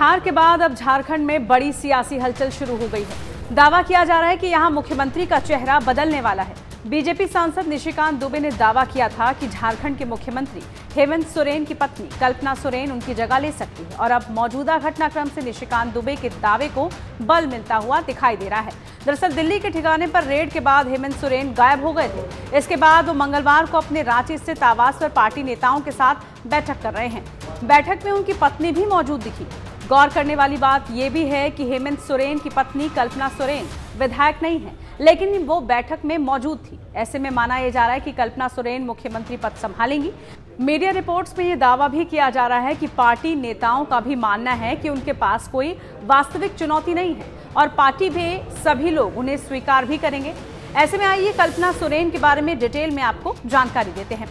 बिहार के बाद अब झारखंड में बड़ी सियासी हलचल शुरू हो गई है। दावा किया जा रहा है कि यहां मुख्यमंत्री का चेहरा बदलने वाला है। बीजेपी सांसद निशिकांत दुबे ने दावा किया था कि झारखंड के मुख्यमंत्री हेमंत सोरेन की पत्नी कल्पना सोरेन उनकी जगह ले सकती है और अब मौजूदा घटनाक्रम से निशिकांत दुबे के दावे को बल मिलता हुआ दिखाई दे रहा है। दरअसल दिल्ली के ठिकाने पर रेड के बाद हेमंत सोरेन गायब हो गए थे। इसके बाद वो मंगलवार को अपने रांची स्थित आवास पर पार्टी नेताओं के साथ बैठक कर रहे हैं। बैठक में उनकी पत्नी भी मौजूद दिखी। गौर करने वाली बात यह भी है कि हेमंत सोरेन की पत्नी कल्पना सोरेन विधायक नहीं है, लेकिन वो बैठक में मौजूद थी। ऐसे में माना यह जा रहा है कि कल्पना सोरेन मुख्यमंत्री पद संभालेंगी। मीडिया रिपोर्ट्स में यह दावा भी किया जा रहा है कि पार्टी नेताओं का भी मानना है कि उनके पास कोई वास्तविक चुनौती नहीं है और पार्टी में सभी लोग उन्हें स्वीकार भी करेंगे। ऐसे में आइए कल्पना सोरेन के बारे में डिटेल में आपको जानकारी देते हैं।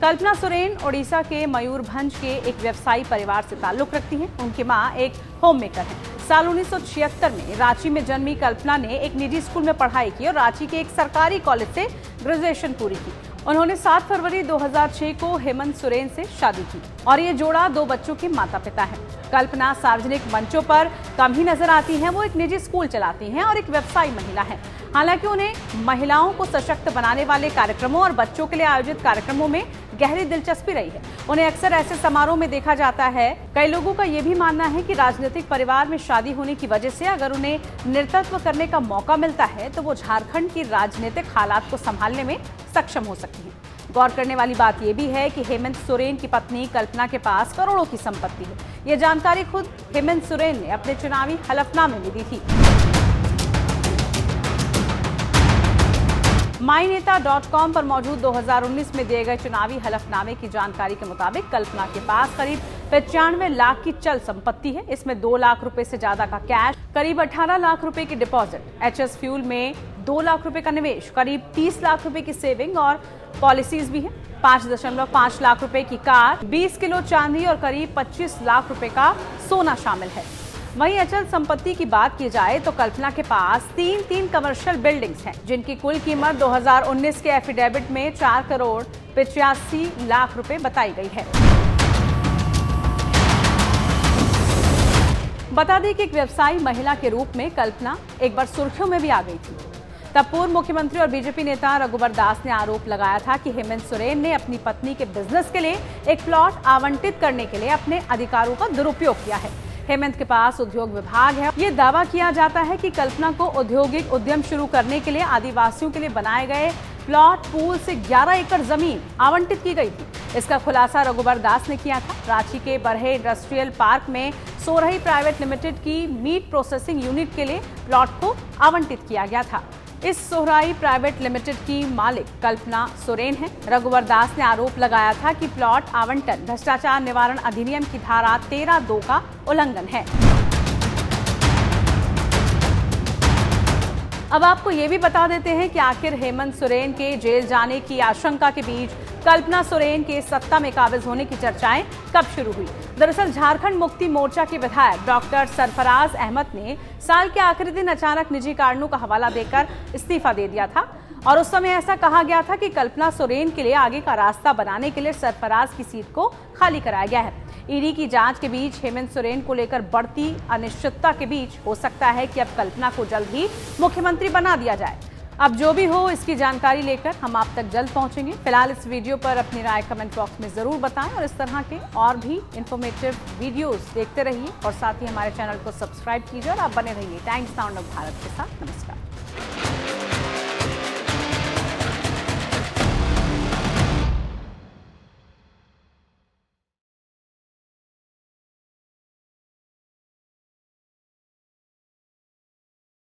कल्पना सोरेन ओडिशा के मयूरभंज के एक व्यवसायी परिवार से ताल्लुक रखती हैं। उनकी मां एक होम मेकर हैं। साल 1976 में रांची में जन्मी कल्पना ने एक निजी स्कूल में पढ़ाई की और रांची के एक सरकारी कॉलेज से ग्रेजुएशन पूरी की। उन्होंने 7 फरवरी 2006 को हेमंत सोरेन से शादी की और ये जोड़ा 2 बच्चों के माता पिता है। कल्पना सार्वजनिक मंचों पर कम ही नजर आती हैं। वो एक निजी स्कूल चलाती हैं और एक व्यवसायी महिला है। हालांकि उन्हें महिलाओं को सशक्त बनाने वाले कार्यक्रमों और बच्चों के लिए आयोजित कार्यक्रमों में गहरी दिलचस्पी रही है। उन्हें अक्सर ऐसे समारोह में देखा जाता है। कई लोगों का यह भी मानना है कि राजनीतिक परिवार में शादी होने की वजह से अगर उन्हें नेतृत्व करने का मौका मिलता है तो वो झारखंड की राजनीतिक हालात को संभालने में सक्षम हो सकती हैं। गौर करने वाली बात यह भी है कि हेमंत सोरेन की पत्नी कल्पना के पास करोड़ों की संपत्ति है। यह जानकारी खुद हेमंत सोरेन ने अपने चुनावी हलफनामे में दी थी। माईनेता.com पर मौजूद 2019 में दिए गए चुनावी हलफनामे की जानकारी के मुताबिक कल्पना के पास करीब 95 लाख की चल संपत्ति है। इसमें 2 लाख रुपए से ज्यादा का कैश, करीब 18 लाख रुपए की डिपॉजिट, एचएस फ्यूल में 2 लाख रुपए का निवेश, करीब 30 लाख रुपए की सेविंग और पॉलिसीज भी है। 5.5 लाख रुपए की कार, 20 किलो चांदी और करीब 25 लाख रुपए का सोना शामिल है। वहीं अचल संपत्ति की बात की जाए तो कल्पना के पास 3 कमर्शियल बिल्डिंग्स हैं, जिनकी कुल कीमत 2019 के एफिडेविट में 4 करोड़ 85 लाख रुपए बताई गई है। बता दें कि एक व्यवसायी महिला के रूप में कल्पना एक बार सुर्खियों में भी आ गई थी। तब पूर्व मुख्यमंत्री और बीजेपी नेता रघुवर दास ने आरोप लगाया था कि हेमंत सोरेन ने अपनी पत्नी के बिजनेस के लिए एक प्लॉट आवंटित करने के लिए अपने अधिकारों का दुरुपयोग किया है। हेमंत के पास उद्योग विभाग है। ये दावा किया जाता है कि कल्पना को औद्योगिक उद्यम शुरू करने के लिए आदिवासियों के लिए बनाए गए प्लॉट पूल से 11 एकड़ जमीन आवंटित की गई थी। इसका खुलासा रघुवर दास ने किया था। रांची के बरहे इंडस्ट्रियल पार्क में सोरही प्राइवेट लिमिटेड की मीट प्रोसेसिंग यूनिट के लिए प्लॉट को आवंटित किया गया था। इस सोहराई प्राइवेट लिमिटेड की मालिक कल्पना सोरेन है। रघुवर दास ने आरोप लगाया था कि प्लॉट आवंटन भ्रष्टाचार निवारण अधिनियम की धारा 13(2) का उल्लंघन है। अब आपको ये भी बता देते हैं कि आखिर हेमंत सोरेन के जेल जाने की आशंका के बीच कल्पना सोरेन के सत्ता में काबिज होने की चर्चाएं कब शुरू हुई। दरअसल झारखंड मुक्ति मोर्चा के विधायक डॉक्टर सरफराज अहमद ने साल के आखिरी दिन अचानक निजी कारणों का हवाला देकर इस्तीफा दे दिया था और उस समय ऐसा कहा गया था कि कल्पना सोरेन के लिए आगे का रास्ता बनाने के लिए सरफराज की सीट को खाली कराया गया है। ईडी की जांच के बीच हेमंत सोरेन को लेकर बढ़ती अनिश्चितता के बीच हो सकता है कि अब कल्पना को जल्द ही मुख्यमंत्री बना दिया जाए। अब जो भी हो, इसकी जानकारी लेकर हम आप तक जल्द पहुंचेंगे। फिलहाल इस वीडियो पर अपनी राय कमेंट बॉक्स में जरूर बताएं और इस तरह के और भी इंफॉर्मेटिव वीडियोस देखते रहिए और साथ ही हमारे चैनल को सब्सक्राइब कीजिए और आप बने रहिए टाइम्स नाउ ऑफ भारत के साथ। नमस्कार।